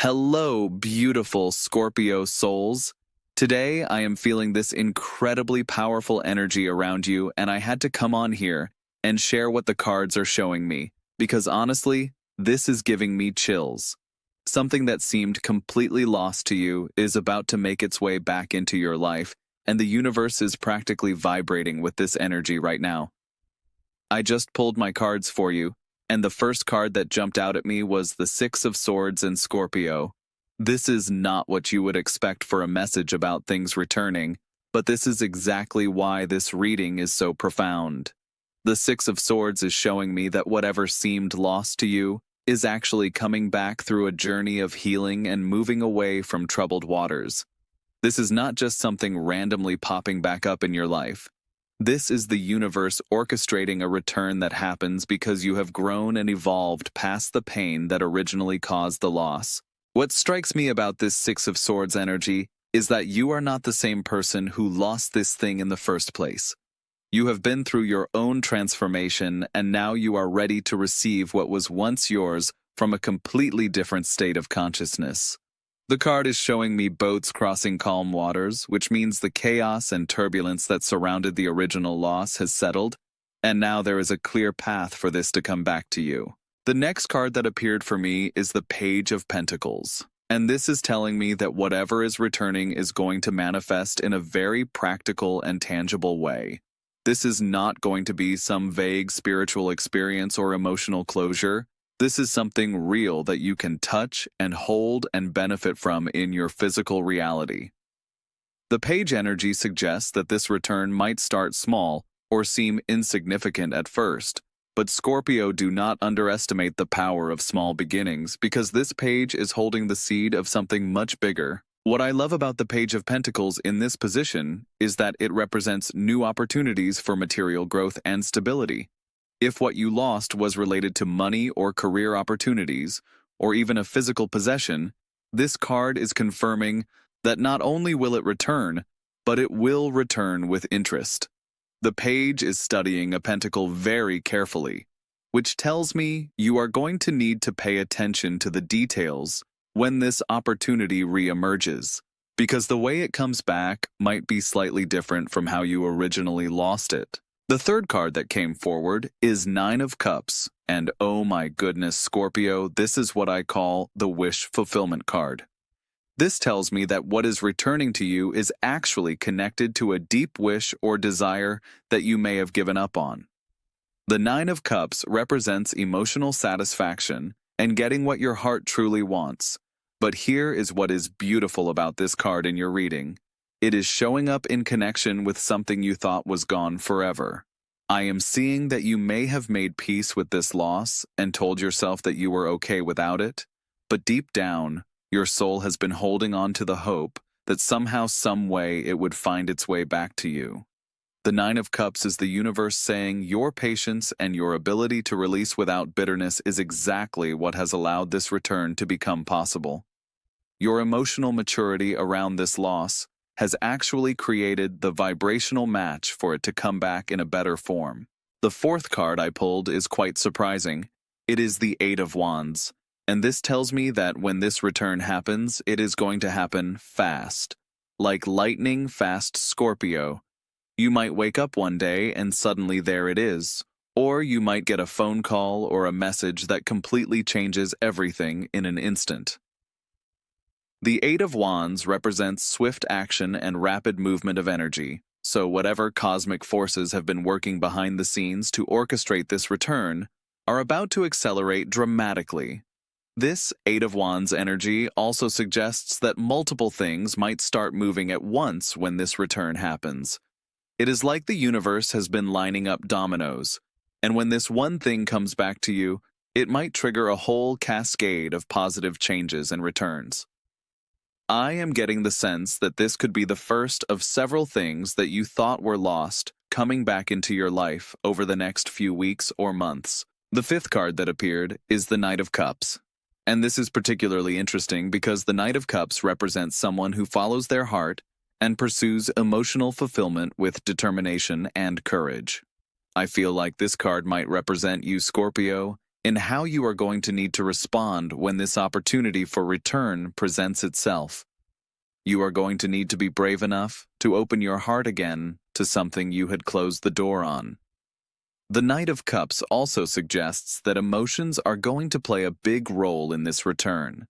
Hello, beautiful Scorpio souls. Today, I am feeling this incredibly powerful energy around you, and I had to come on here and share what the cards are showing me, because honestly, this is giving me chills. Something that seemed completely lost to you is about to make its way back into your life, and the universe is practically vibrating with this energy right now. I just pulled my cards for you, and the first card that jumped out at me was the Six of Swords in Scorpio. This is not what you would expect for a message about things returning, but this is exactly why this reading is so profound. The Six of Swords is showing me that whatever seemed lost to you is actually coming back through a journey of healing and moving away from troubled waters. This is not just something randomly popping back up in your life. This is the universe orchestrating a return that happens because you have grown and evolved past the pain that originally caused the loss. What strikes me about this Six of Swords energy is that you are not the same person who lost this thing in the first place. You have been through your own transformation, and now you are ready to receive what was once yours from a completely different state of consciousness. The card is showing me boats crossing calm waters, which means the chaos and turbulence that surrounded the original loss has settled, and now there is a clear path for this to come back to you. The next card that appeared for me is the Page of Pentacles, and this is telling me that whatever is returning is going to manifest in a very practical and tangible way. This is not going to be some vague spiritual experience or emotional closure. This is something real that you can touch and hold and benefit from in your physical reality. The page energy suggests that this return might start small or seem insignificant at first, but Scorpio, do not underestimate the power of small beginnings, because this page is holding the seed of something much bigger. What I love about the Page of Pentacles in this position is that it represents new opportunities for material growth and stability. If what you lost was related to money or career opportunities, or even a physical possession, this card is confirming that not only will it return, but it will return with interest. The page is studying a pentacle very carefully, which tells me you are going to need to pay attention to the details when this opportunity re-emerges, because the way it comes back might be slightly different from how you originally lost it. The third card that came forward is Nine of Cups, and oh my goodness, Scorpio, this is what I call the wish fulfillment card. This tells me that what is returning to you is actually connected to a deep wish or desire that you may have given up on. The Nine of Cups represents emotional satisfaction and getting what your heart truly wants. But here is what is beautiful about this card in your reading. It is showing up in connection with something you thought was gone forever. I am seeing that you may have made peace with this loss and told yourself that you were okay without it, but deep down, your soul has been holding on to the hope that somehow, some way, it would find its way back to you. The Nine of Cups is the universe saying your patience and your ability to release without bitterness is exactly what has allowed this return to become possible. Your emotional maturity around this loss has actually created the vibrational match for it to come back in a better form. The fourth card I pulled is quite surprising. It is the Eight of Wands, and this tells me that when this return happens, it is going to happen fast. Like lightning fast, Scorpio. You might wake up one day and suddenly there it is, or you might get a phone call or a message that completely changes everything in an instant. The Eight of Wands represents swift action and rapid movement of energy, so whatever cosmic forces have been working behind the scenes to orchestrate this return are about to accelerate dramatically. This Eight of Wands energy also suggests that multiple things might start moving at once when this return happens. It is like the universe has been lining up dominoes, and when this one thing comes back to you, it might trigger a whole cascade of positive changes and returns. I am getting the sense that this could be the first of several things that you thought were lost coming back into your life over the next few weeks or months. The fifth card that appeared is the Knight of Cups. And this is particularly interesting because the Knight of Cups represents someone who follows their heart and pursues emotional fulfillment with determination and courage. I feel like this card might represent you, Scorpio, in how you are going to need to respond when this opportunity for return presents itself. You are going to need to be brave enough to open your heart again to something you had closed the door on. The Knight of Cups also suggests that emotions are going to play a big role in this return.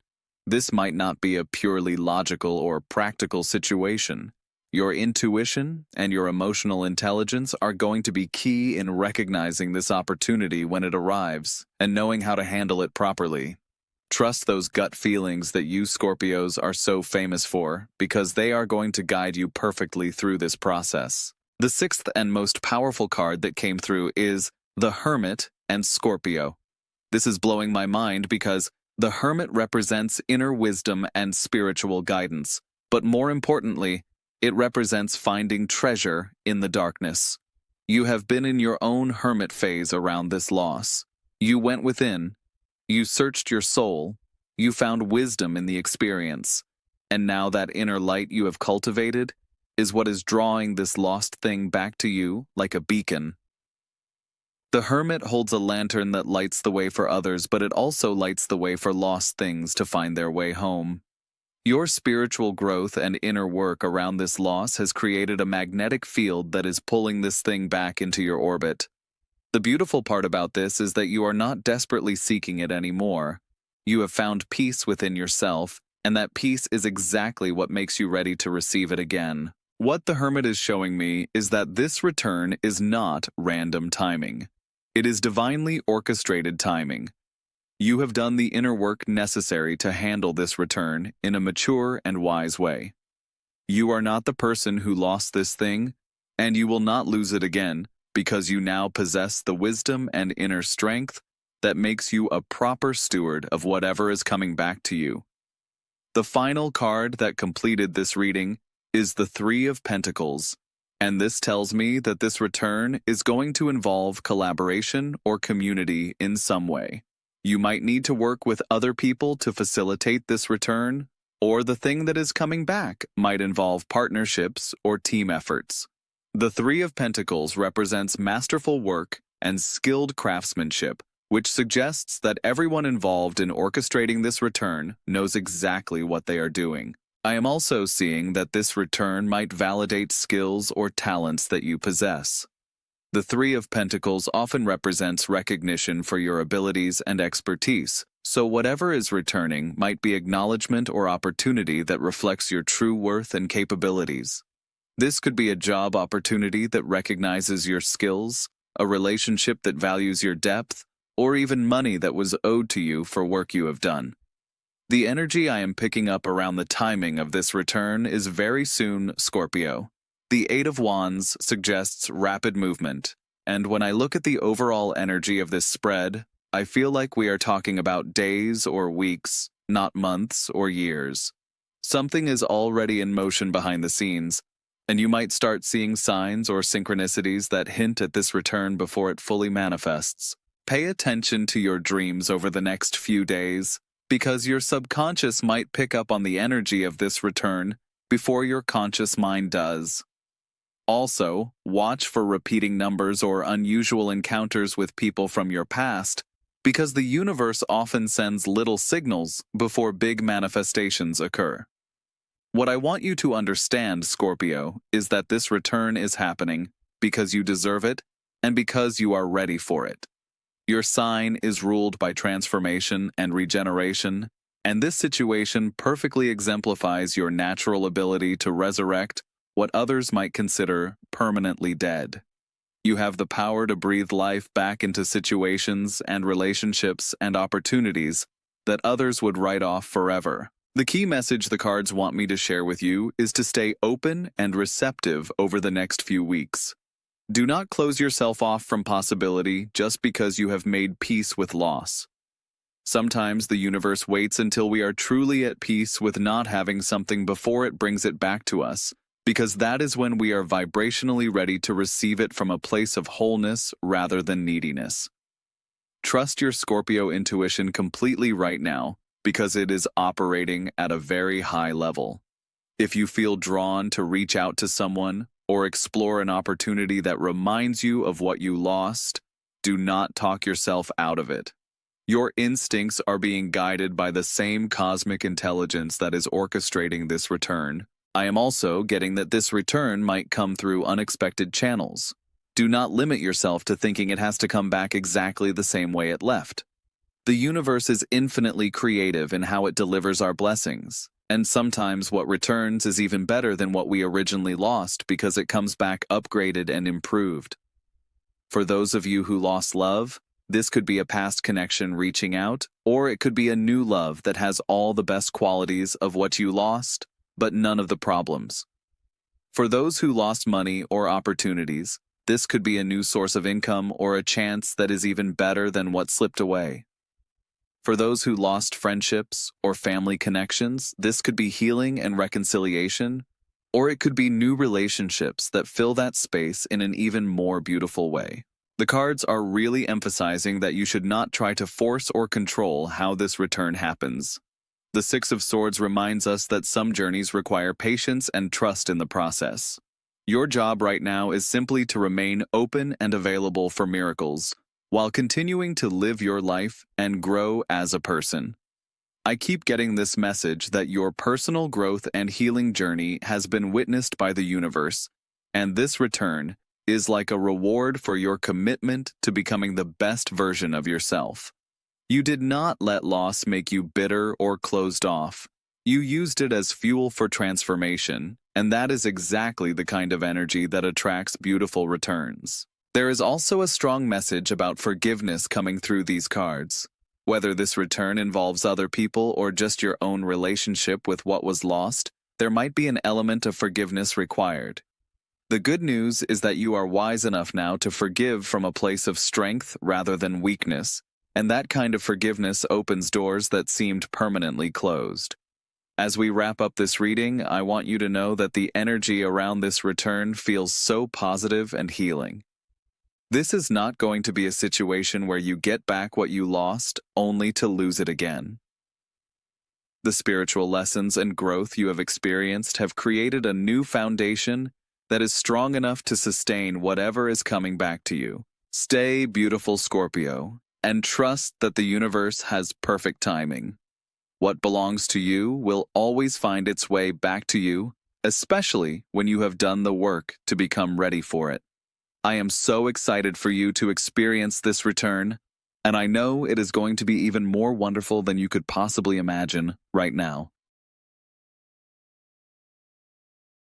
This might not be a purely logical or practical situation. Your intuition and your emotional intelligence are going to be key in recognizing this opportunity when it arrives and knowing how to handle it properly. Trust those gut feelings that you Scorpios are so famous for, because they are going to guide you perfectly through this process. The sixth and most powerful card that came through is the Hermit and Scorpio. This is blowing my mind because the Hermit represents inner wisdom and spiritual guidance, but more importantly, it represents finding treasure in the darkness. You have been in your own hermit phase around this loss. You went within, you searched your soul, you found wisdom in the experience, and now that inner light you have cultivated is what is drawing this lost thing back to you like a beacon. The Hermit holds a lantern that lights the way for others, but it also lights the way for lost things to find their way home. Your spiritual growth and inner work around this loss has created a magnetic field that is pulling this thing back into your orbit. The beautiful part about this is that you are not desperately seeking it anymore. You have found peace within yourself, and that peace is exactly what makes you ready to receive it again. What the Hermit is showing me is that this return is not random timing. It is divinely orchestrated timing. You have done the inner work necessary to handle this return in a mature and wise way. You are not the person who lost this thing, and you will not lose it again because you now possess the wisdom and inner strength that makes you a proper steward of whatever is coming back to you. The final card that completed this reading is the Three of Pentacles, and this tells me that this return is going to involve collaboration or community in some way. You might need to work with other people to facilitate this return, or the thing that is coming back might involve partnerships or team efforts. The Three of Pentacles represents masterful work and skilled craftsmanship, which suggests that everyone involved in orchestrating this return knows exactly what they are doing. I am also seeing that this return might validate skills or talents that you possess. The Three of Pentacles often represents recognition for your abilities and expertise, so whatever is returning might be acknowledgement or opportunity that reflects your true worth and capabilities. This could be a job opportunity that recognizes your skills, a relationship that values your depth, or even money that was owed to you for work you have done. The energy I am picking up around the timing of this return is very soon, Scorpio. The Eight of Wands suggests rapid movement, and when I look at the overall energy of this spread, I feel like we are talking about days or weeks, not months or years. Something is already in motion behind the scenes, and you might start seeing signs or synchronicities that hint at this return before it fully manifests. Pay attention to your dreams over the next few days, because your subconscious might pick up on the energy of this return before your conscious mind does. Also, watch for repeating numbers or unusual encounters with people from your past, because the universe often sends little signals before big manifestations occur. What I want you to understand, Scorpio, is that this return is happening because you deserve it and because you are ready for it. Your sign is ruled by transformation and regeneration, and this situation perfectly exemplifies your natural ability to resurrect what others might consider permanently dead. You have the power to breathe life back into situations and relationships and opportunities that others would write off forever. The key message the cards want me to share with you is to stay open and receptive over the next few weeks. Do not close yourself off from possibility just because you have made peace with loss. Sometimes the universe waits until we are truly at peace with not having something before it brings it back to us, because that is when we are vibrationally ready to receive it from a place of wholeness rather than neediness. Trust your Scorpio intuition completely right now, because it is operating at a very high level. If you feel drawn to reach out to someone or explore an opportunity that reminds you of what you lost, do not talk yourself out of it. Your instincts are being guided by the same cosmic intelligence that is orchestrating this return. I am also getting that this return might come through unexpected channels. Do not limit yourself to thinking it has to come back exactly the same way it left. The universe is infinitely creative in how it delivers our blessings, and sometimes what returns is even better than what we originally lost because it comes back upgraded and improved. For those of you who lost love, this could be a past connection reaching out, or it could be a new love that has all the best qualities of what you lost, but none of the problems. For those who lost money or opportunities, this could be a new source of income or a chance that is even better than what slipped away. For those who lost friendships or family connections, this could be healing and reconciliation, or it could be new relationships that fill that space in an even more beautiful way. The cards are really emphasizing that you should not try to force or control how this return happens. The Six of Swords reminds us that some journeys require patience and trust in the process. Your job right now is simply to remain open and available for miracles, while continuing to live your life and grow as a person. I keep getting this message that your personal growth and healing journey has been witnessed by the universe, and this return is like a reward for your commitment to becoming the best version of yourself. You did not let loss make you bitter or closed off. You used it as fuel for transformation, and that is exactly the kind of energy that attracts beautiful returns. There is also a strong message about forgiveness coming through these cards. Whether this return involves other people or just your own relationship with what was lost, there might be an element of forgiveness required. The good news is that you are wise enough now to forgive from a place of strength rather than weakness, and that kind of forgiveness opens doors that seemed permanently closed. As we wrap up this reading, I want you to know that the energy around this return feels so positive and healing. This is not going to be a situation where you get back what you lost only to lose it again. The spiritual lessons and growth you have experienced have created a new foundation that is strong enough to sustain whatever is coming back to you. Stay beautiful, Scorpio, and trust that the universe has perfect timing. What belongs to you will always find its way back to you, especially when you have done the work to become ready for it. I am so excited for you to experience this return, and I know it is going to be even more wonderful than you could possibly imagine right now.